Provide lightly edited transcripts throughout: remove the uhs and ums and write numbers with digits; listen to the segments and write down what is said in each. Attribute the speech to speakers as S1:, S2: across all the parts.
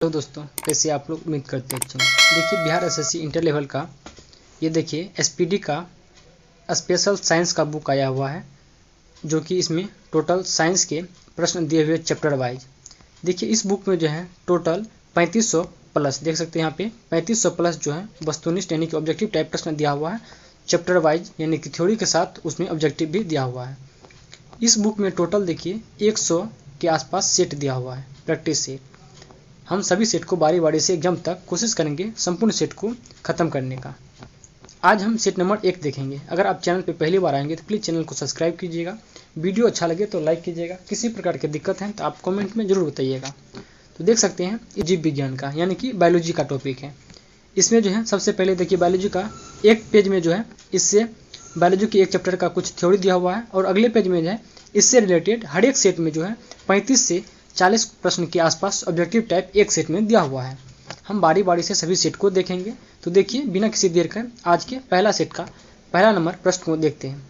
S1: तो दोस्तों कैसे आप लोग उम्मीद करते हैं अच्छे होंगे। देखिए बिहार एसएससी इंटर लेवल का ये देखिए एसपीडी का स्पेशल साइंस का बुक आया हुआ है, जो कि इसमें टोटल साइंस के प्रश्न दिए हुए चैप्टर वाइज। देखिए इस बुक में जो है टोटल 3500 प्लस देख सकते हैं यहाँ पे 3500 प्लस जो है वस्तुनिष्ठ यानी कि ऑब्जेक्टिव टाइप प्रश्न दिया हुआ है चैप्टर वाइज, यानी कि थ्योरी के साथ उसमें ऑब्जेक्टिव भी दिया हुआ है। इस बुक में टोटल देखिए 100 के आसपास सेट दिया हुआ है, प्रैक्टिस सेट। हम सभी सेट को बारी बारी से एग्जाम तक कोशिश करेंगे संपूर्ण सेट को खत्म करने का। आज हम सेट नंबर 1 देखेंगे। अगर आप चैनल पर पहली बार आएंगे तो प्लीज़ चैनल को सब्सक्राइब कीजिएगा, वीडियो अच्छा लगे तो लाइक कीजिएगा, किसी प्रकार की दिक्कत है तो आप कमेंट में जरूर बताइएगा। तो देख सकते हैं ये जीव विज्ञान का यानी कि बायोलॉजी का टॉपिक है। इसमें जो है सबसे पहले देखिए बायोलॉजी का एक पेज में जो है इससे बायोलॉजी के एक चैप्टर का कुछ थ्योरी दिया हुआ है, और अगले पेज में जो है इससे रिलेटेड हर एक सेट में जो है 35 से 40 प्रश्न के आसपास ऑब्जेक्टिव टाइप एक सेट में दिया हुआ है। हम बारी बारी से सभी सेट को देखेंगे। तो देखिए बिना किसी देर के आज के पहला सेट का पहला नंबर प्रश्न को देखते हैं।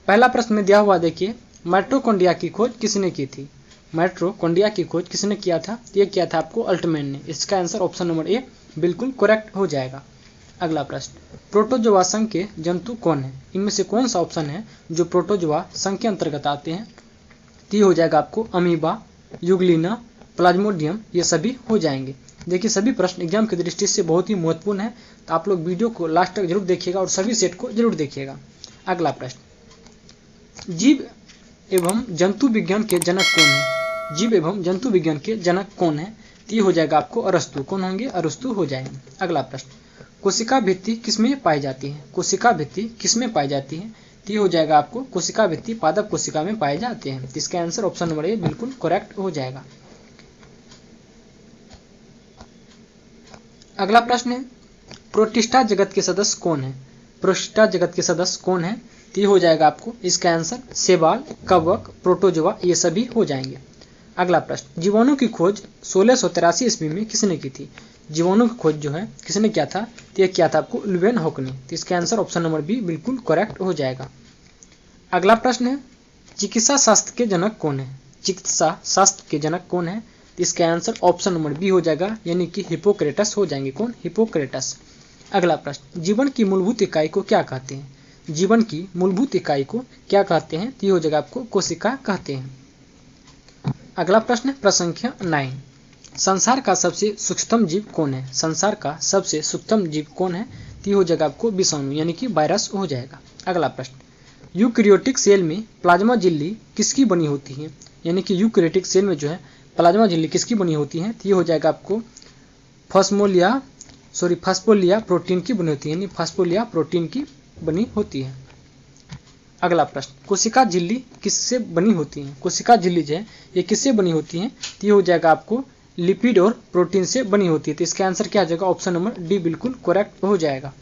S1: पहला प्रश्न में दिया हुआ देखिए, माइटोकॉन्ड्रिया की खोज किसने की थी? माइटोकॉन्ड्रिया की खोज किसने किया था? ये किया था आपको अल्टमैन ने। इसका आंसर ऑप्शन नंबर ए बिल्कुल करेक्ट हो जाएगा। अगला प्रश्न, प्रोटोजोआ संघ के जंतु कौन है? इनमें से कौन सा ऑप्शन है जो प्रोटोजोआ संघ के अंतर्गत आते हैं? तो ये हो जाएगा आपको अमीबा, यूग्लिना, प्लाज्मोडियम, ये सभी हो जाएंगे। देखिए सभी प्रश्न एग्जाम की दृष्टि से बहुत ही महत्वपूर्ण है, तो आप लोग वीडियो को लास्ट तक जरूर देखिएगा और सभी सेट को जरूर देखिएगा। अगला प्रश्न, जीव एवं जंतु विज्ञान के जनक कौन है? जीव एवं जंतु विज्ञान के जनक कौन है? तो ये हो जाएगा आपको अरस्तु। कौन होंगे? अरस्तु हो जाएंगे। अगला प्रश्न, कोशिका भित्ति किसमें पाई जाती है? कोशिका भित्ति किसमें पाई जाती है? तो ये हो जाएगा आपको कोशिका भित्ति पादप कोशिका में पाए जाते हैं। इसका आंसर ऑप्शन नंबर ए बिल्कुल करेक्ट हो जाएगा। अगला प्रश्न है, प्रोटिस्टा जगत के सदस्य कौन है? प्रोटिस्टा जगत के सदस्य कौन है? तो ये हो जाएगा आपको इसका आंसर शैवाल, कवक, प्रोटोजोआ, ये सभी हो जाएंगे। अगला प्रश्न, जीवाणु की खोज 1683 ईस्वी में किसने की थी? जीवाणु की खोज जो है किसने किया था? तो ये किया था आपको लुवेनहॉक ने। तो इसका आंसर ऑप्शन नंबर बी बिल्कुल करेक्ट हो जाएगा। अगला प्रश्न है, चिकित्सा शास्त्र के जनक कौन है? चिकित्सा शास्त्र के जनक कौन है? तो इसका आंसर ऑप्शन नंबर बी हो जाएगा, यानी कि हिप्पोक्रेटस हो जाएंगे। कौन? हिप्पोक्रेटस। अगला प्रश्न, जीवन की मूलभूत इकाई को क्या कहते हैं? जीवन की मूलभूत इकाई को क्या कहते हैं? तो ये हो जाएगा आपको कोशिका कहते हैं। अगला प्रश्न है प्रश्न संख्या 9, संसार का सबसे सूक्ष्म जीव कौन है? संसार का सबसे सूक्ष्म जीव कौन है? तो ये हो जाएगा आपको विषाणु यानी कि वायरस हो जाएगा। अगला प्रश्न, यूकैरियोटिक सेल में प्लाज्मा झिल्ली किसकी बनी होती है? यानी कि यूकैरियोटिक सेल में जो है प्लाज्मा झिल्ली किसकी बनी होती है? तो ये हो जाएगा आपको फास्फोलिया प्रोटीन की बनी होती है, यानी फास्फोलिया प्रोटीन की बनी होती है। अगला प्रश्न, कोशिका झिल्ली किससे बनी होती है? कोशिका झिल्ली जो है ये किससे बनी होती है? तो ये हो जाएगा आपको लिपिड और प्रोटीन से बनी होती है। तो इसका आंसर क्या आ जाएगा? ऑप्शन नंबर डी बिल्कुल करेक्ट हो जाएगा।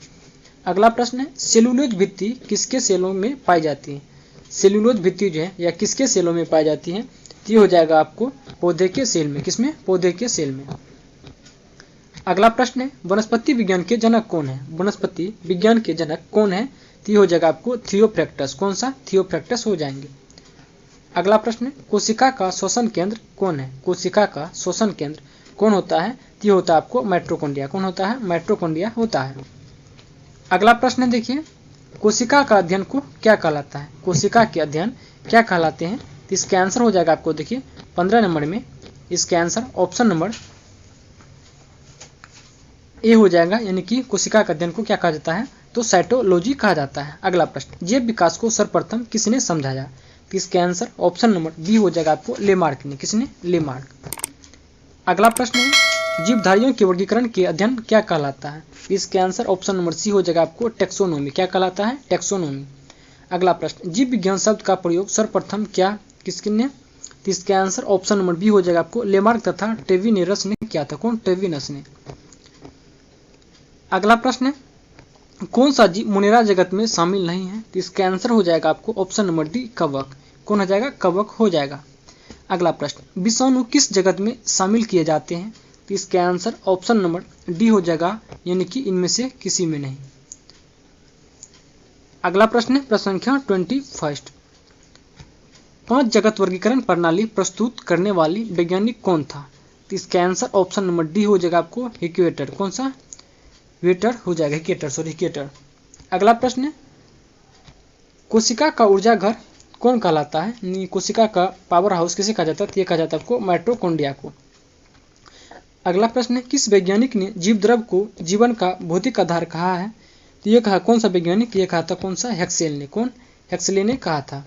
S1: अगला प्रश्न है, सेलुलोज भित्ति किसके सेलों में पाई जाती है? सेलुलोज भित्ति जो है या किसके सेलों में पाई जाती है? तो ये हो जाएगा आपको पौधे के सेल में। किसमें? पौधे के सेल में। अगला प्रश्न है, वनस्पति विज्ञान के जनक कौन है? वनस्पति विज्ञान के जनक कौन है? तो ये हो जाएगा आपको थियोफ्रैक्टस। कौन सा? थियोफ्रैक्टस हो जाएंगे। अगला प्रश्न है, कोशिका का श्वसन केंद्र कौन है? कोशिका का श्वसन केंद्र कौन होता है? तो ये होता है आपको माइटोकॉन्ड्रिया। कौन होता है? माइटोकॉन्ड्रिया होता है। अगला प्रश्न है देखिए, कोशिका का अध्ययन को क्या कहलाता है? कोशिका के अध्ययन क्या कहलाते हैं? तो इसका आंसर हो जाएगा आपको देखिए 15 नंबर में इसका आंसर ऑप्शन नंबर ए हो जाएगा, यानी कि कोशिका का अध्ययन को क्या कहा जाता है? तो साइटोलॉजी कहा जाता है। अगला प्रश्न, जैव विकास को सर्वप्रथम किसने समझाया? तो इसका आंसर ऑप्शन नंबर बी हो जाएगा आपको लेमार्क ने। किसने? लेमार्क। अगला प्रश्न है, जीवधारियों के वर्गीकरण के अध्ययन क्या कहलाता है? इसका आंसर ऑप्शन नंबर सी हो जाएगा आपको टेक्सोनोमी। क्या कहलाता है? टेक्सोनोमी। अगला प्रश्न, जीव विज्ञान शब्द का प्रयोग सर्वप्रथम किसने? तो इसका आंसर ऑप्शन नंबर बी हो जाएगा आपको लेमार्क तथा टेविनेरस ने किया था। कौन? टेविनस ने। अगला प्रश्न है, कौन सा जीव मुनेरा जगत में शामिल नहीं है? तो इसका आंसर हो जाएगा आपको ऑप्शन नंबर डी कवक। कौन हो जाएगा? कवक हो जाएगा। अगला प्रश्न, विषाणु किस जगत में शामिल किए जाते हैं? तो इसका आंसर ऑप्शन नंबर डी हो जाएगा, यानी कि इनमें से किसी में नहीं। अगला प्रश्न है प्रश्न संख्या 21, 5 जगत वर्गीकरण प्रणाली प्रस्तुत करने वाली वैज्ञानिक कौन था? तो इसका आंसर ऑप्शन नंबर डी हो जाएगा आपको इक्वेटर। कौन सा? इक्वेटर हो जाएगा, इक्वेटर। अगला प्रश्न है, कोशिका का ऊर्जा घर कौन कहलाता है? कोशिका का पावर हाउस किसे कहा जाता है? ये कहा जाता है आपको माइटोकॉन्ड्रिया को। अगला प्रश्न है, किस वैज्ञानिक ने जीव द्रव को जीवन का भौतिक आधार कहा है? तो ये कहा कौन सा वैज्ञानिक? ये कहा था कौन सा? हेक्सेल ने। कौन? हेक्सेल ने कहा था।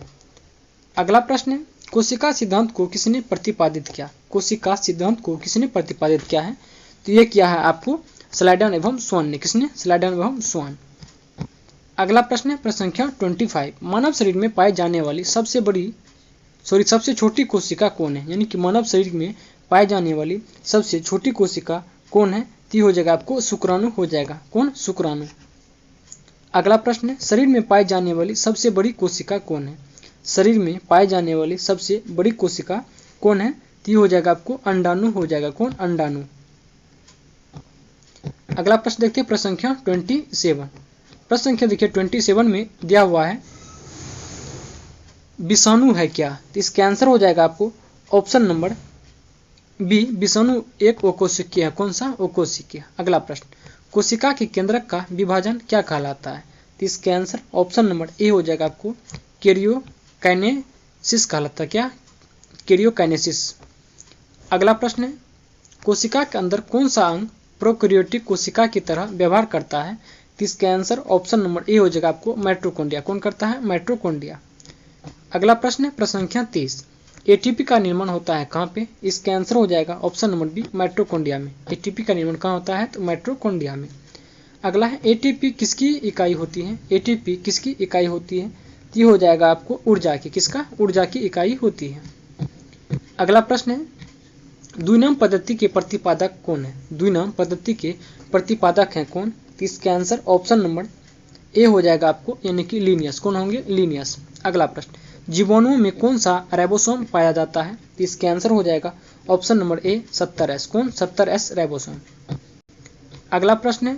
S1: अगला प्रश्न है, कोशिका सिद्धांत को किसने प्रतिपादित किया? कोशिका सिद्धांत को किसने प्रतिपादित किया है? तो ये किया है आपको स्लाइडन एवं स्वान ने। किसने? स्लाइडन एवं स्वान। अगला प्रश्न है, प्रश्न संख्या 25, मानव शरीर में पाई जाने वाली सबसे छोटी कोशिका कौन है? यानी कि मानव शरीर में पाई जाने वाली सबसे छोटी कोशिका कौन है? तो हो जाएगा आपको शुक्राणु हो जाएगा। कौन? शुक्राणु। अगला प्रश्न है, शरीर में पाई जाने वाली सबसे बड़ी कोशिका कौन है? शरीर में पाई जाने वाली सबसे बड़ी कोशिका कौन है? तो हो जाएगा आपको अंडाणु हो जाएगा। कौन? अंडाणु। अगला प्रश्न देखते हैं, प्रश्न संख्या 27। प्रश्न संख्या देखिए 27 में दिया हुआ है, विषाणु है क्या? तो इसका आंसर हो जाएगा आपको ऑप्शन नंबर बी, विषाणु एक ओकोशिकीय है। कौन सा? ओकोशिकीय। अगला प्रश्न, कोशिका के केंद्रक का विभाजन क्या कहलाता है? तो इसका आंसर ऑप्शन नंबर ए हो जाएगा आपको कैरियोकाइनेसिस कहलाता है। क्या? कैरियोकाइनेसिस। अगला प्रश्न है, कोशिका के अंदर कौन सा अंग प्रोकैरियोटिक कोशिका की तरह व्यवहार करता है? तो इसका आंसर ऑप्शन नंबर ए हो जाएगा आपको माइटोकॉन्ड्रिया। कौन करता है? माइटोकॉन्ड्रिया। अगला प्रश्न है, प्रश्न संख्या 30, एटीपी का निर्माण होता है कहाँ पे? इसका आंसर हो जाएगा ऑप्शन नंबर बी, माइटोकॉन्ड्रिया में। एटीपी का निर्माण कहाँ होता है? तो माइटोकॉन्ड्रिया में। अगला है, एटीपी किसकी इकाई होती है? एटीपी किसकी इकाई होती है? ये हो जाएगा आपको ऊर्जा की। किसका? ऊर्जा की इकाई होती है। अगला प्रश्न है, द्विनाम पद्धति के प्रतिपादक कौन है? द्विनाम पद्धति के प्रतिपादक हैं कौन? तो इसका आंसर ऑप्शन नंबर ए हो जाएगा आपको, यानी कि लीनियस। कौन होंगे? लीनियस। अगला प्रश्न, जीवाणुओं में कौन सा राइबोसोम पाया जाता है? तो इसका आंसर हो जाएगा ऑप्शन नंबर ए 70S। कौन? 70S ribosome. अगला प्रश्न है,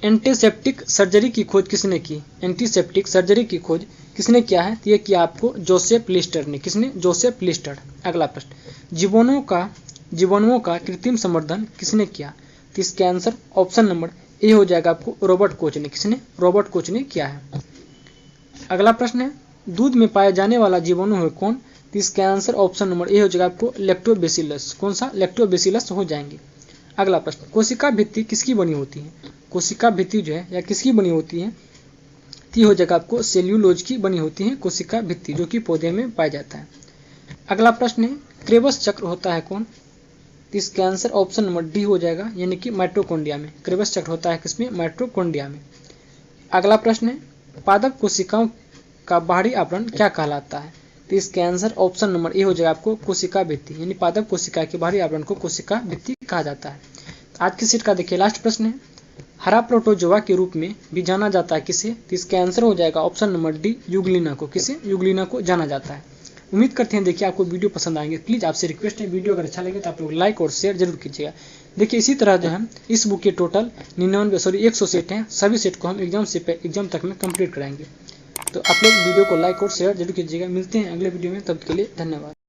S1: एंटीसेप्टिक सर्जरी की खोज किसने की? एंटीसेप्टिक सर्जरी की खोज किसने किया है? तो ये किया आपको जोसेफ लिस्टर ने। किसने? Joseph Lister. अगला प्रश्न, जीवाणुओं का कृत्रिम संवर्धन किसने किया? तो इसका आंसर ऑप्शन नंबर ए हो जाएगा आपको रॉबर्ट कोच ने। किसने? रॉबर्ट कोच ने किया है। अगला प्रश्न है, दूध में पाया जाने वाला जीवाणु है कौन? तो इसका आंसर ऑप्शन नंबर ए हो जाएगा आपको लैक्टोबैसिलस। कौन सा? लैक्टोबैसिलस हो जाएंगे। अगला प्रश्न, कोशिका भित्ति किसकी बनी होती है? कोशिका भित्ति जो है या किसकी बनी होती है? तो हो जाएगा आपको सेल्यूलोज की बनी होती है कोशिका भित्ति, जो कि पौधे में पाया जाता है। अगला प्रश्न है, क्रेबस चक्र होता है कौन? तो इसका आंसर ऑप्शन नंबर डी हो जाएगा, यानी कि माइटोकॉन्ड्रिया में। क्रेबस चक्र होता है किसमें? माइटोकॉन्ड्रिया में। अगला प्रश्न है, पादप कोशिकाओं का बाहरी आवरण क्या कहलाता है? तो इसका आंसर ऑप्शन नंबर ए हो जाएगा आपको कोशिका भित्ति, यानी पादप कोशिका के बाहरी आवरण को कोशिका भित्ति कहा जाता है। आज की सीट का देखिए लास्ट प्रश्न है, हरा प्रोटोजोआ के रूप में भी जाना जाता है किसे? तो इसका आंसर हो जाएगा ऑप्शन नंबर डी, यूग्लिना को। किसे? यूग्लिना को जाना जाता है। उम्मीद करते हैं देखिए आपको वीडियो पसंद आएंगे। प्लीज़ आपसे रिक्वेस्ट है, वीडियो अगर अच्छा लगे तो आप लोग लाइक और शेयर जरूर कीजिएगा। देखिए इसी तरह जो है इस बुक के टोटल 100 सेट हैं। सभी सेट को हम एग्जाम तक में कंप्लीट कराएंगे। तो आप लोग वीडियो को लाइक और शेयर जरूर कीजिएगा। मिलते हैं अगले वीडियो में, तब के लिए धन्यवाद।